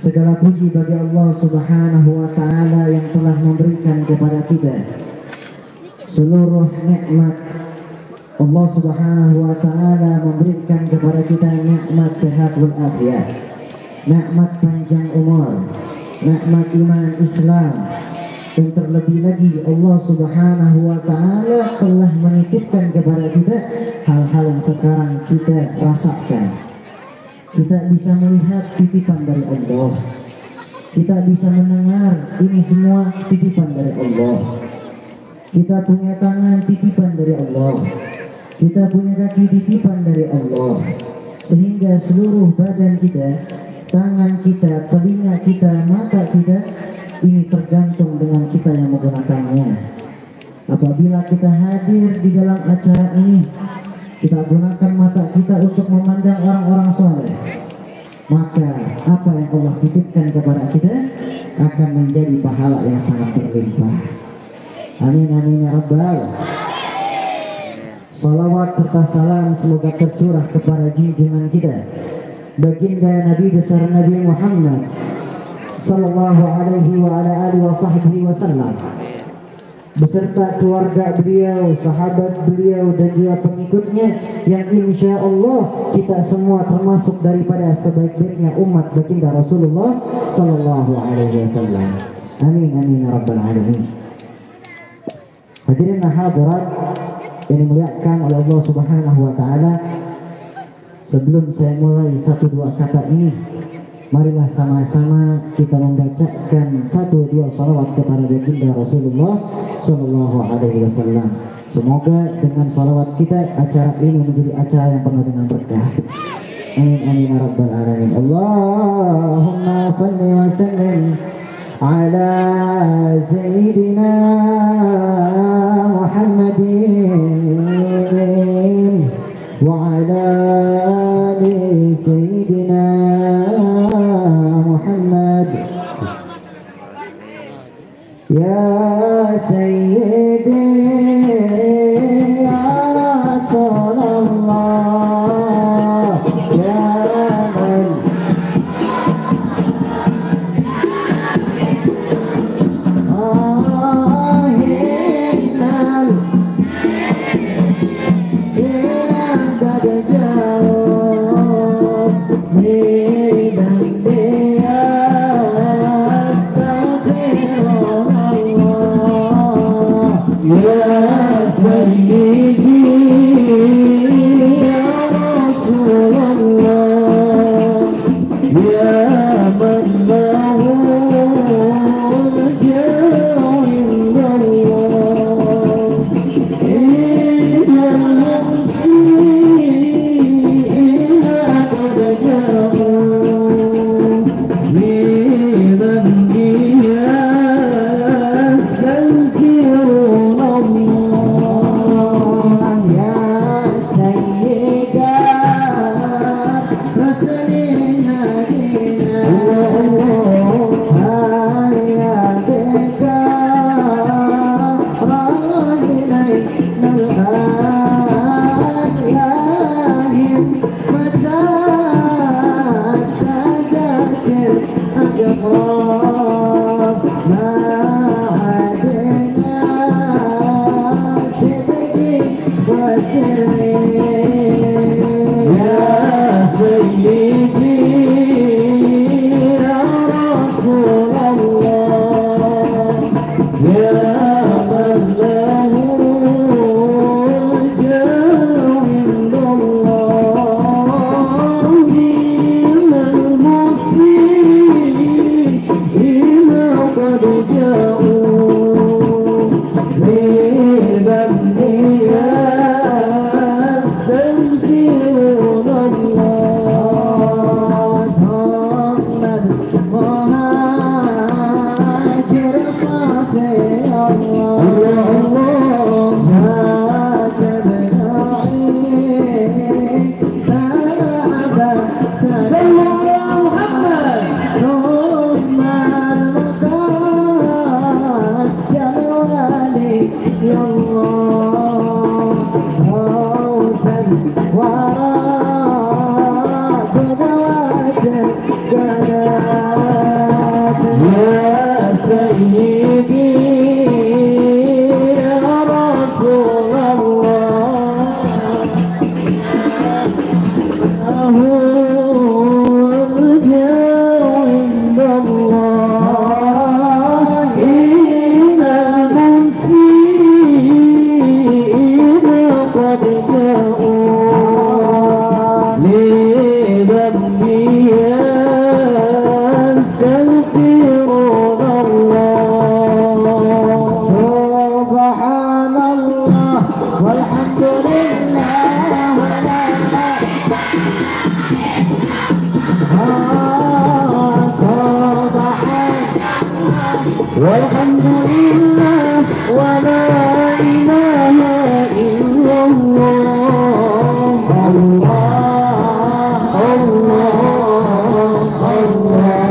Segala puji bagi Allah Subhanahu wa Ta'ala yang telah memberikan kepada kita seluruh nikmat. Allah Subhanahu wa Ta'ala memberikan kepada kita nikmat sehat walafiat, nikmat panjang umur, nikmat iman Islam, dan terlebih lagi Allah Subhanahu wa Ta'ala telah menitipkan kepada kita hal-hal yang sekarang kita rasakan. Kita bisa melihat titipan dari Allah, kita bisa mendengar, ini semua titipan dari Allah. Kita punya tangan, titipan dari Allah. Kita punya kaki, titipan dari Allah. Sehingga seluruh badan kita, tangan kita, telinga kita, mata kita, ini tergantung dengan kita yang menggunakannya. Apabila kita hadir di dalam acara ini, kita gunakan mata kita untuk memandang orang-orang soleh, maka apa yang Allah titipkan kepada kita akan menjadi pahala yang sangat berlimpah. Amin amin ya rabbal. Salawat serta salam semoga tercurah kepada junjungan kita baginda Nabi besar Nabi Muhammad sallallahu alaihi wa ala alihi wa sahbihi wasallam, beserta keluarga beliau, sahabat beliau, dan juga pengikutnya yang insya Allah kita semua termasuk daripada sebaik-baiknya umat baginda Rasulullah sallallahu alaihi wasallam. Amin amin ya rabbal alamin. Hadirin hadirat yang dimuliakan oleh Allah Subhanahu wa Ta'ala, sebelum saya mulai satu dua kata ini, marilah sama-sama kita membacakan satu dua salawat kepada baginda Rasulullah sallallahu alaihi wasallam. Semoga dengan salawat kita acara ini menjadi acara yang penuh dengan berkah. Amin amin ya rabbal alamin. Allahumma salli wa sallim ala sayyidina Muhammadin wa ala ali sayyidina Muhammad. Ya sayyidi ya Rasulullah ya man ahinnal ila qad jauh midan dia ya sayyidi ya Rasulullah ya man lahu al-jaru indallah idhal hamsi ila qad jauh midan dia salkirun Allah ya sayyida rasulina hadina ya beka rahilai nalhan ya himmata sadatir ajrab ma'adina sidiki wa sirri ya sayyidi Walhamdulillah wa la ilaha illallah. Allah, Allah, Allah,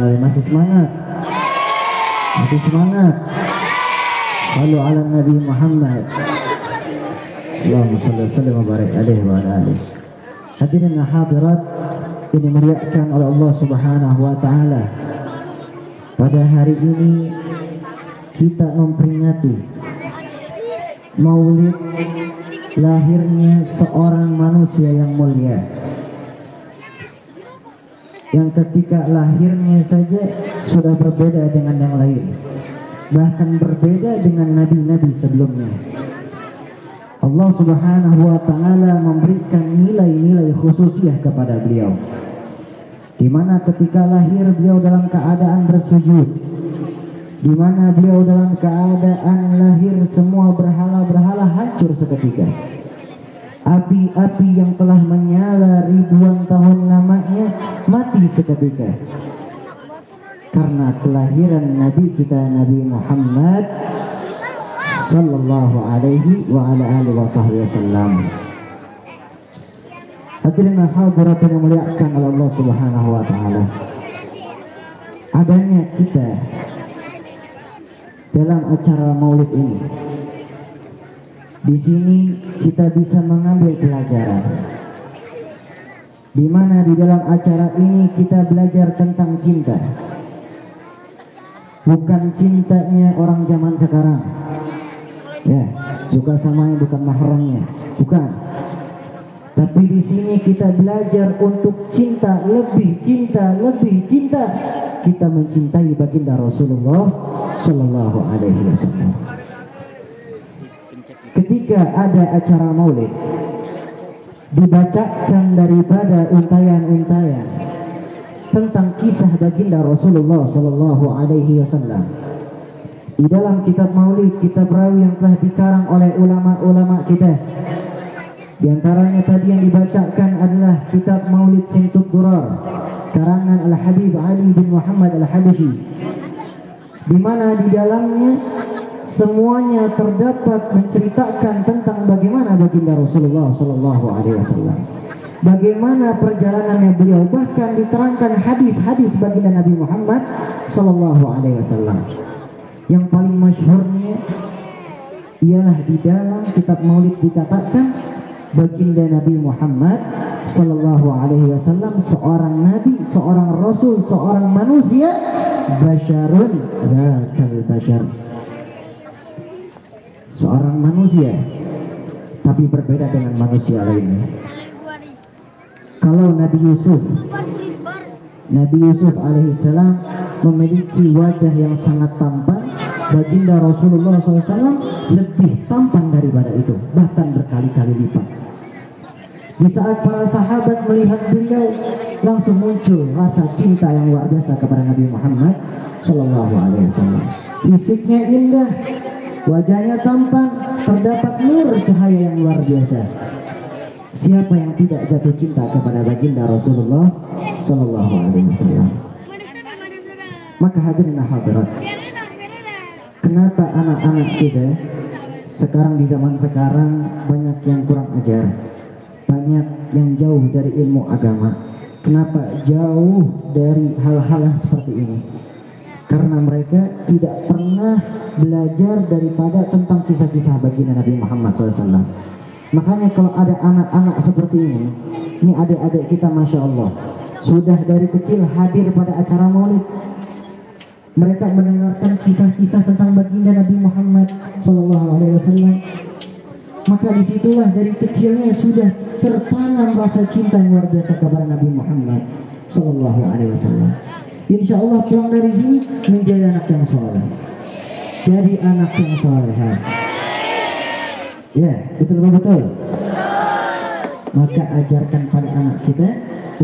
ya masih semangat. Salu ala Nabi Muhammad. Allahumma salli wa sallim wa barik alaihi wa ala alihi. Hadirin hadirat ini dimuliakan oleh Allah Subhanahu wa taala. Pada hari ini kita memperingati Maulid lahirnya seorang manusia yang mulia, yang ketika lahirnya saja sudah berbeda dengan yang lain, bahkan berbeda dengan nabi-nabi sebelumnya. Allah Subhanahu wa taala memberikan nilai-nilai khususiyah kepada beliau, di mana ketika lahir beliau dalam keadaan bersujud, di mana beliau dalam keadaan lahir semua berhala-berhala hancur seketika. Api-api yang telah menyala ribuan tahun lamanya mati seketika karena kelahiran Nabi kita Nabi Muhammad sallallahu alaihi wa ala alihi wasallam. Hadirin hadirat yang dimuliakan oleh Allah Subhanahu wa taala, adanya kita dalam acara Maulid ini, di sini kita bisa mengambil pelajaran, di mana di dalam acara ini kita belajar tentang cinta. Bukan cintanya orang zaman sekarang, ya, suka sama yang bukan mahramnya, bukan. Tapi di sini kita belajar untuk cinta, lebih cinta, lebih cinta. Kita mencintai baginda Rasulullah Sallallahu Alaihi Wasallam. Ketika ada acara Maulid, dibacakan daripada untayan-untayan tentang kisah baginda Rasulullah Sallallahu Alaihi Wasallam. Di dalam kitab Maulid, kitab rawi yang telah dikarang oleh ulama-ulama kita, di antaranya tadi yang dibacakan adalah kitab Maulid Sintut Durar karangan Al-Habib Ali bin Muhammad Al-Habashi, di mana di dalamnya semuanya terdapat menceritakan tentang bagaimana baginda Rasulullah Sallallahu Alaihi Wasallam, bagaimana perjalanannya beliau, bahkan diterangkan hadis-hadis baginda Nabi Muhammad Sallallahu Alaihi Wasallam. Yang paling masyhurnya ialah di dalam kitab Maulid dikatakan baginda Nabi Muhammad Sallallahu Alaihi Wasallam seorang nabi, seorang rasul, seorang manusia, basyarun la kal basyar, seorang manusia tapi berbeda dengan manusia lainnya. Kalau Nabi Yusuf alaihissalam memiliki wajah yang sangat tampan, baginda Rasulullah SAW lebih tampan daripada itu, bahkan berkali-kali lipat. Di saat para sahabat melihat beliau, langsung muncul rasa cinta yang luar biasa kepada Nabi Muhammad Sallallahu Alaihi Wasallam. fisiknya indah, wajahnya tampan, terdapat nur cahaya yang luar biasa. Siapa yang tidak jatuh cinta kepada baginda Rasulullah Sallallahu Alaihi Wasallam? Maka hadirin hadirat, kenapa anak-anak kita sekarang di zaman sekarang banyak yang kurang ajar, banyak yang jauh dari ilmu agama? Kenapa jauh dari hal-hal yang seperti ini? Karena mereka tidak pernah belajar daripada tentang kisah-kisah baginda Nabi Muhammad SAW. Makanya kalau ada anak-anak seperti ini adik-adik kita Masya Allah, sudah dari kecil hadir pada acara maulid. Mereka mendengarkan kisah-kisah tentang baginda Nabi Muhammad SAW. Maka disitulah dari kecilnya sudah tertanam rasa cinta yang luar biasa kepada Nabi Muhammad SAW. Insya Allah pulang dari sini menjadi anak yang soleh, jadi anak yang soleh. Ya, betul. Maka ajarkan pada anak kita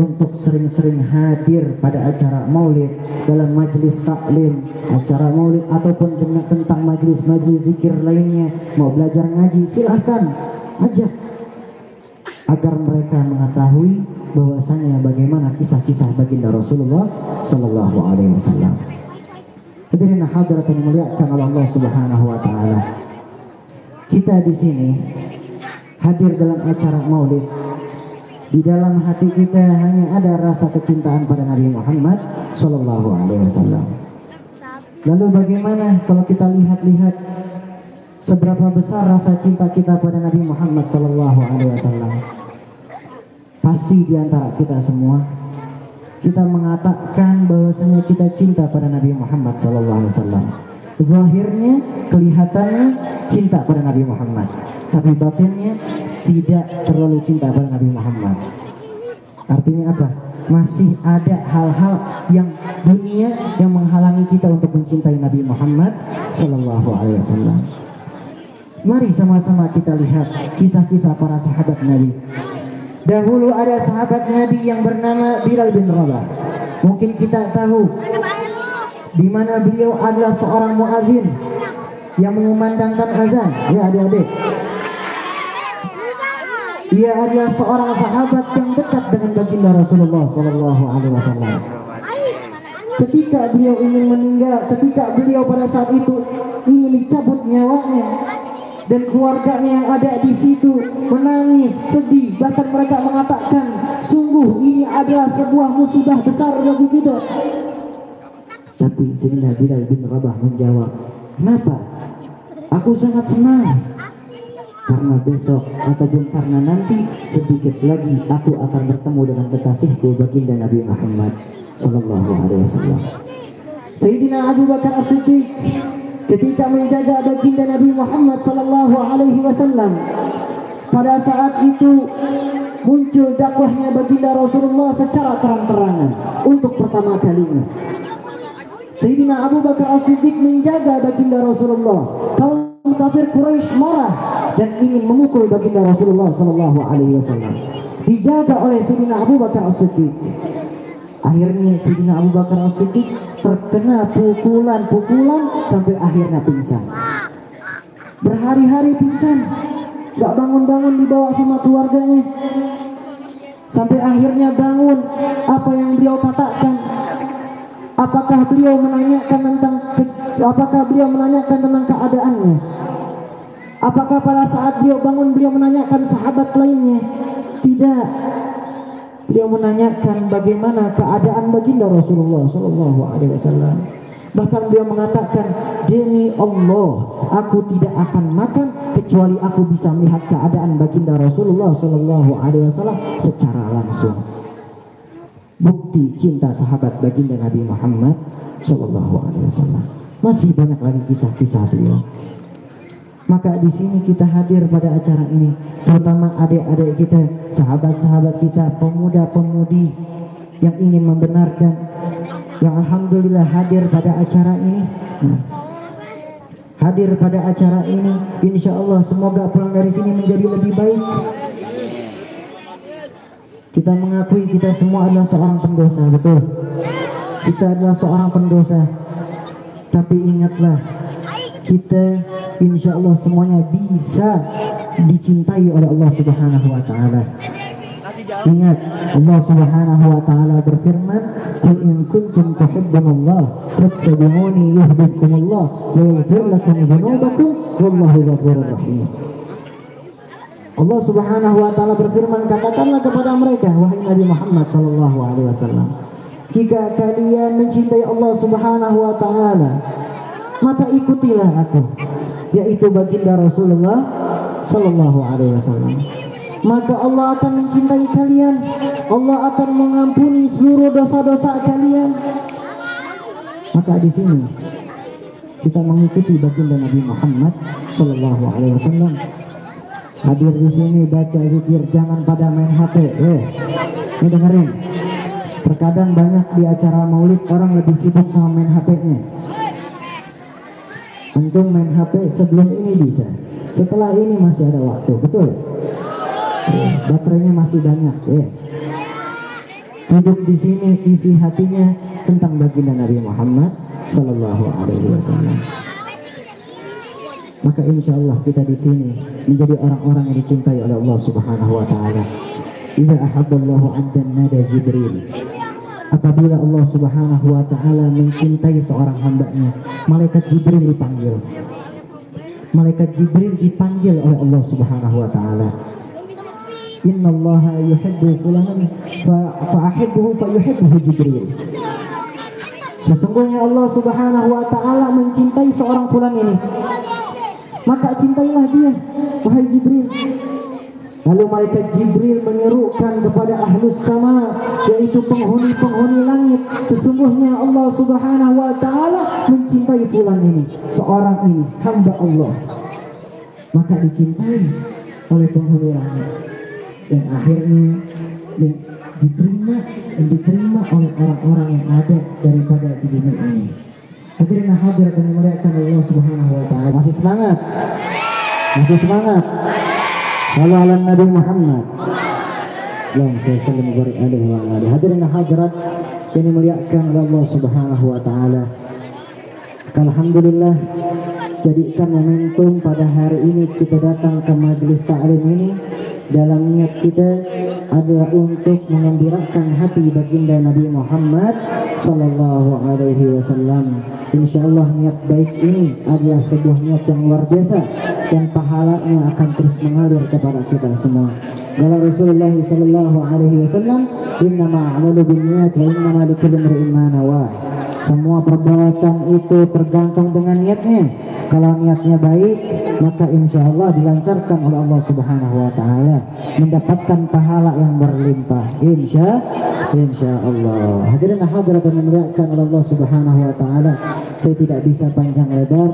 untuk sering-sering hadir pada acara maulid, dalam majelis taklim, acara maulid ataupun tentang majelis-majelis zikir lainnya. Mau belajar ngaji silahkan ajak, agar mereka mengetahui bahwasanya bagaimana kisah-kisah baginda Rasulullah Sallallahu Alaihi Wasallam. Hadirin hadirat yang dimuliakan oleh Allah Subhanahu Wa Taala, kita di sini hadir dalam acara maulid. Di dalam hati kita hanya ada rasa kecintaan pada Nabi Muhammad Sallallahu Alaihi Wasallam. Lalu bagaimana kalau kita lihat-lihat seberapa besar rasa cinta kita pada Nabi Muhammad Sallallahu Alaihi Wasallam? Pasti di antara kita semua kita mengatakan bahwasanya kita cinta pada Nabi Muhammad Sallallahu Alaihi Wasallam. Zahirnya, kelihatannya cinta pada Nabi Muhammad, tapi batinnya tidak terlalu cinta pada Nabi Muhammad. Artinya apa? Masih ada hal-hal yang dunia yang menghalangi kita untuk mencintai Nabi Muhammad Sallallahu Alaihi Wasallam. Mari sama-sama kita lihat kisah-kisah para sahabat Nabi. Dahulu ada sahabat Nabi yang bernama Bilal bin Rabah. Mungkin kita tahu di mana beliau adalah seorang muadzin yang mengumandangkan azan. Ya adik-adik, dia adalah seorang sahabat yang dekat dengan baginda Rasulullah Sallallahu Alaihi Wasallam. Ketika beliau ingin meninggal, ketika beliau pada saat itu ingin dicabut nyawanya, dan keluarganya yang ada di situ menangis, sedih, bahkan mereka mengatakan, sungguh ini adalah sebuah musibah besar bagi kita. Tapi Sayyidina Bilal bin Rabah menjawab, kenapa? Aku sangat senang, karena besok ataupun karena nanti sedikit lagi aku akan bertemu dengan kekasihku baginda Nabi Muhammad Sallallahu Alaihi Wasallam. Sayyidina Abu Bakar As-Siddiq ketika menjaga baginda Nabi Muhammad Sallallahu Alaihi Wasallam, pada saat itu muncul dakwahnya baginda Rasulullah secara terang-terangan untuk pertama kalinya. Sayyidina Abu Bakar As-Siddiq menjaga baginda Rasulullah. Kaum kafir Quraisy marah dan ingin memukul baginda Rasulullah Sallallahu Alaihi Wasallam. Dijaga oleh Sayyidina Abu Bakar As-Siddiq. Akhirnya Sayyidina Abu Bakar As-Siddiq terkena pukulan sampai akhirnya pingsan. Berhari-hari pingsan, gak bangun-bangun, dibawa sama keluarganya. Sampai akhirnya bangun. Apa yang beliau katakan? Apakah beliau menanyakan tentang keadaannya? Apakah pada saat beliau bangun beliau menanyakan sahabat lainnya? Tidak. Beliau menanyakan bagaimana keadaan baginda Rasulullah Sallallahu Alaihi Wasallam. Bahkan beliau mengatakan, demi Allah, aku tidak akan makan kecuali aku bisa melihat keadaan baginda Rasulullah Sallallahu Alaihi Wasallam secara langsung. Bukti cinta sahabat baginda Nabi Muhammad Sallallahu Alaihi Wasallam. Masih banyak lagi kisah-kisah beliau. Maka di sini kita hadir pada acara ini, terutama adik-adik kita, sahabat-sahabat kita, pemuda-pemudi yang ingin membenarkan, yang alhamdulillah hadir pada acara ini. Hadir pada acara ini, insya Allah semoga pulang dari sini menjadi lebih baik. Kita mengakui kita semua adalah seorang pendosa, betul. Kita adalah seorang pendosa. Tapi ingatlah, kita insya Allah semuanya bisa dicintai oleh Allah Subhanahu wa Ta'ala. Ingat, Allah Subhanahu wa Ta'ala berfirman, "Qul in kuntum tuhibbunallah fattabi'uni yuhibbukumullah wa yaghfir lakum dzunubakum wallahu ghafurur rahim." Allah Subhanahu wa Ta'ala berfirman, katakanlah kepada mereka, wahai Nabi Muhammad sallallahu alaihi wasallam, jika kalian mencintai Allah Subhanahu wa Ta'ala, maka ikutilah aku, yaitu baginda Rasulullah sallallahu alaihi wasallam. Maka Allah akan mencintai kalian, Allah akan mengampuni seluruh dosa-dosa kalian. Maka di sini kita mengikuti baginda Nabi Muhammad sallallahu alaihi wasallam. Hadir di sini baca zikir, jangan pada main HP. Ini dengerin. Terkadang banyak di acara maulid orang lebih sibuk sama main HP-nya. Antum main HP sebelum ini bisa, setelah ini masih ada waktu, betul? Baterainya masih banyak. Duduk di sini, isi hatinya tentang baginda Nabi Muhammad sallallahu alaihi wasallam. Maka insya Allah kita di sini menjadi orang-orang yang dicintai oleh Allah Subhanahu wa Ta'ala. Idza ahabballahu 'abdan nada Jibril. Apabila Allah Subhanahu wa Ta'ala mencintai seorang hambanya, malaikat Jibril dipanggil. Malaikat Jibril dipanggil oleh Allah Subhanahu wa Ta'ala. Innallaha yuhibbu fulanan fa'ahibbuhu fayuhibbuhu Jibril. Sesungguhnya Allah Subhanahu wa Ta'ala mencintai seorang fulan ini, maka cintailah dia, wahai Jibril. Lalu malaikat Jibril menyerukan kepada ahlus sama, yaitu penghuni-penghuni langit, sesungguhnya Allah Subhanahu wa Ta'ala mencintai fulan ini, seorang ini, hamba Allah. Maka dicintai oleh penghuni langit, dan akhirnya diterima oleh orang-orang yang ada daripada di dunia ini. Hadirin hadirat yang dimuliakan Allah Subhanahu wa Ta'ala. Masih semangat? Masih semangat? Sallu ala Nabi Muhammad. Allahumma salli alaihi wa alihi. Hadirin hadirat yang dimuliakan oleh Allah Subhanahu wa Ta'ala. Alhamdulillah, jadikan momentum pada hari ini kita datang ke majelis ta'lim ini dalam niat kita adalah untuk mengembirakan hati baginda Nabi Muhammad sallallahu alaihi wasallam. Insyaallah niat baik ini adalah sebuah niat yang luar biasa dan pahalanya akan terus mengalir kepada kita semua. Kalau Rasulullah sallallahu alaihi wasallam, "Innama a'malu binniyat wa innama likulli imrin ma nawa." Semua perbuatan itu tergantung dengan niatnya. Kalau niatnya baik, maka insya Allah dilancarkan oleh Allah Subhanahu wa Ta'ala, mendapatkan pahala yang berlimpah. Insya Allah. Hadirin hadirat yang dimuliakan oleh Allah Subhanahu wa Ta'ala, saya tidak bisa panjang lebar.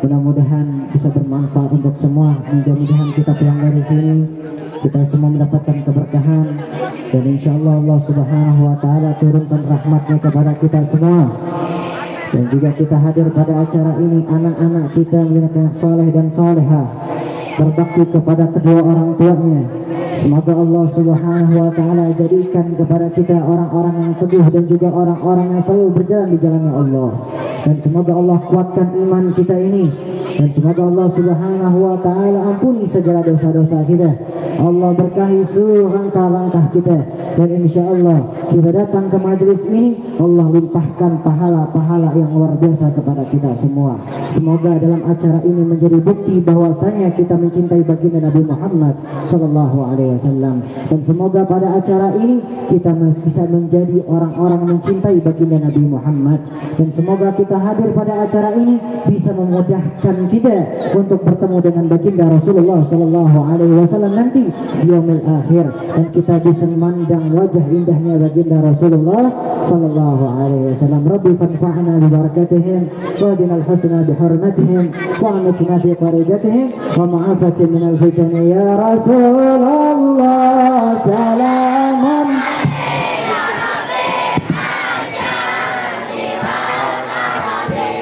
Mudah-mudahan bisa bermanfaat untuk semua. Mudah-mudahan kita pulang dari sini kita semua mendapatkan keberkahan, dan insya Allah Allah Subhanahu wa Ta'ala turunkan rahmatnya kepada kita semua. Dan juga kita hadir pada acara ini, anak-anak kita menjadi yang soleh dan soleha, berbakti kepada kedua orang tuanya. Semoga Allah Subhanahu wa Ta'ala jadikan kepada kita orang-orang yang teguh dan juga orang-orang yang selalu berjalan di jalannya Allah. Dan semoga Allah kuatkan iman kita ini, dan semoga Allah Subhanahu wa Ta'ala ampuni segala dosa-dosa kita. Allah berkahi seluruh langkah-langkah kita, dan insya Allah kita datang ke majelis ini, Allah limpahkan pahala-pahala yang luar biasa kepada kita semua. Semoga dalam acara ini menjadi bukti bahwasanya kita mencintai baginda Nabi Muhammad sallallahu alaihi wasallam, dan semoga pada acara ini kita bisa menjadi orang-orang mencintai baginda Nabi Muhammad, dan semoga kita hadir pada acara ini bisa memudahkan kita untuk bertemu dengan baginda Rasulullah sallallahu alaihi wasallam nanti di yaumil akhir, dan kita bisa memandang wajah indahnya baginda Rasulullah sallallahu alaihi wasallam. Rabbi fanfa'na bi barakatihim wa adina al-husna bi hurmatihim wa amatna fi qarijatihim wa ma'afatin min al-fitan ya Rasulullah salaman.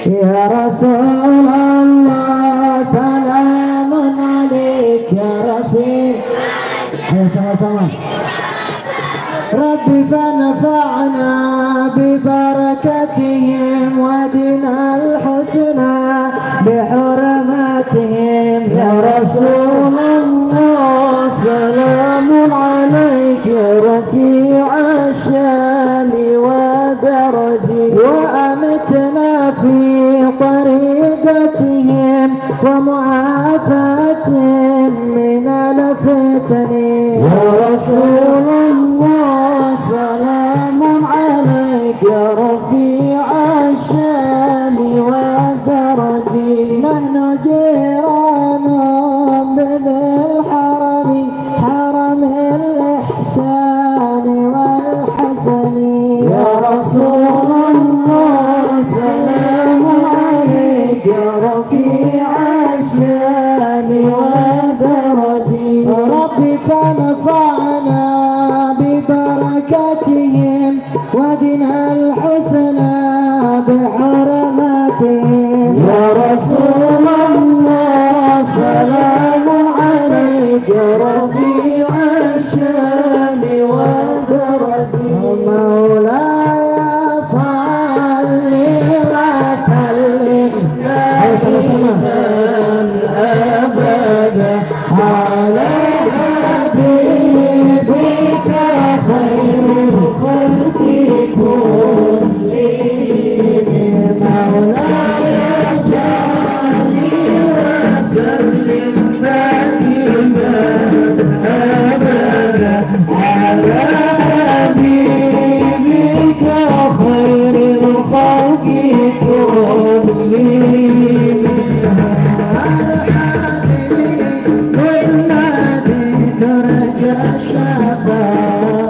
Ya Rasulullah salamun alaik ya Rafi. Ayo sama-sama. ربي فنفعنا ببركتهم ودنا الحسنى بحرماتهم يا رسول الله سلام عليك يا رفيع الشان ودرجي وأمتنا في طريقتهم ومعافاتهم من الفتن يا رسول الله سلام عليك يا رفيع الشان والدرجي نحن جيران بذي الحرم حرم الإحسان والحسن يا رسول الله سلام عليك يا رفيع الشان والدرجي ربي فنفعنا ببركاتهم ودنا الحسنى بحرماتهم يا رسول الله سلام عليك يا رفيع الشان والدرجي مولاي صل وسلم دائما ابدا على حبيبك خير الخلق كلهم مولاي صل وسلم دائما ابدا على حبيبك خير الخلق كلهم ترجى شفاعته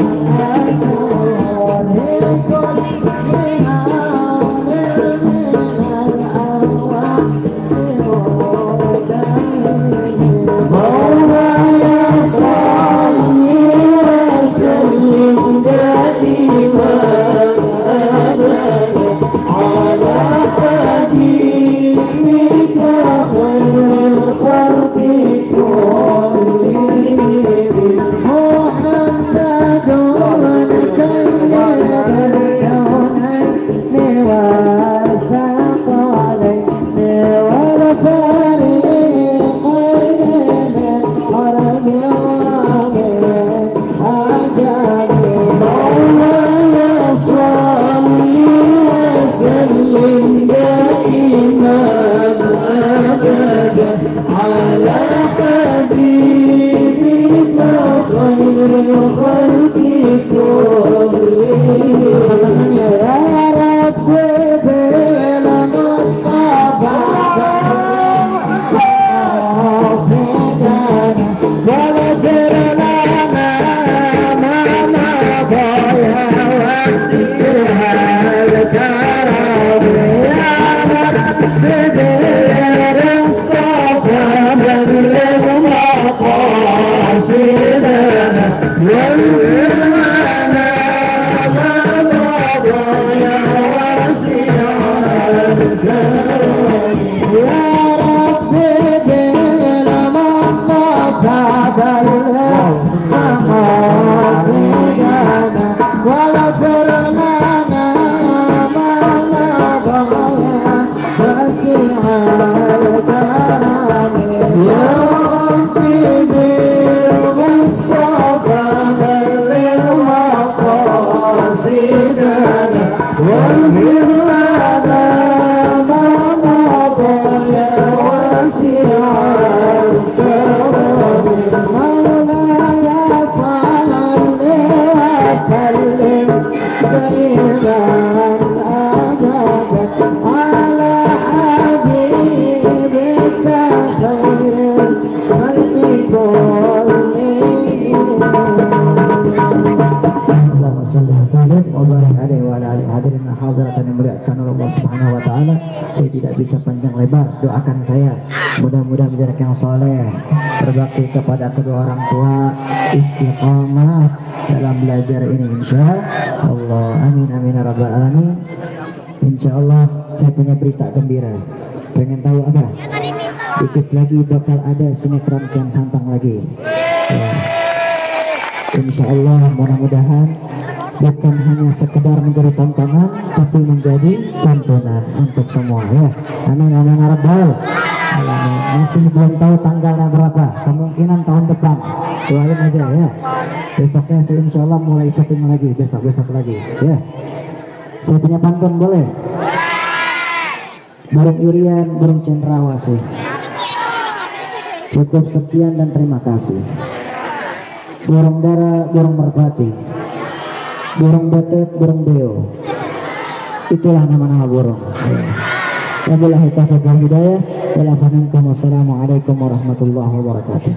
ولكل من الأرواح مولاي صل وسلم دائما أبدا على حبيبك خير الخلق كلهم محمد سيد الكونين والثقلين والفريقين من حرم ومن عجب مولاي صل وسلم دائما أبدا على حبيبك خير الخلق كلهم يا رب بالمصطفى واغفر لنا ما مضى يا واسع الكرم يا رب بالمصطفى بلغ مقاصدنا واغفر لنا ما مضى يا واسع الكرم يا رب بالمصطفى بلغ مقاصدنا واغفر لنا ما مضى يا واسع الكرم يا رب بالمصطفى بلغ مقاصدنا واغفر لنا ما مضى يا واسع الكرم مولاي صل وسلم دائما ابدا على حبيبك خير الخلق اللهم صل وسلم وبارك عليه wa ala alihi hadirin hadirat yang dimuliakan oleh Allah Subhanahu wa taala. Saya tidak bisa panjang lebar, doakan saya mudah-mudahan menjadi yang soleh, berbakti kepada kedua orang tua, istiqamah dalam belajar ini insya Allah. Amin amin ya rabbal alamin. Insya Allah saya punya berita gembira. Pengen tahu apa? Dikit lagi bakal ada sinetron Kian Santang lagi ya. Insya Allah mudah-mudahan bukan hanya sekedar menjadi tontonan, tapi menjadi tontonan untuk semua ya. Amin amin ya rabbal alamin. Masih belum tahu tanggalnya berapa, kemungkinan tahun depan. Doain aja ya. Besoknya sih insya Allah mulai syuting lagi, besok lagi ya. Saya punya pantun boleh? Burung Irian, burung cendrawasih. Cukup sekian dan terima kasih. Burung dara, burung merpati, burung betet, burung beo. Itulah nama-nama burung. Wabillahi taufiq wal hidayah. Wassalamualaikum warahmatullahi wabarakatuh.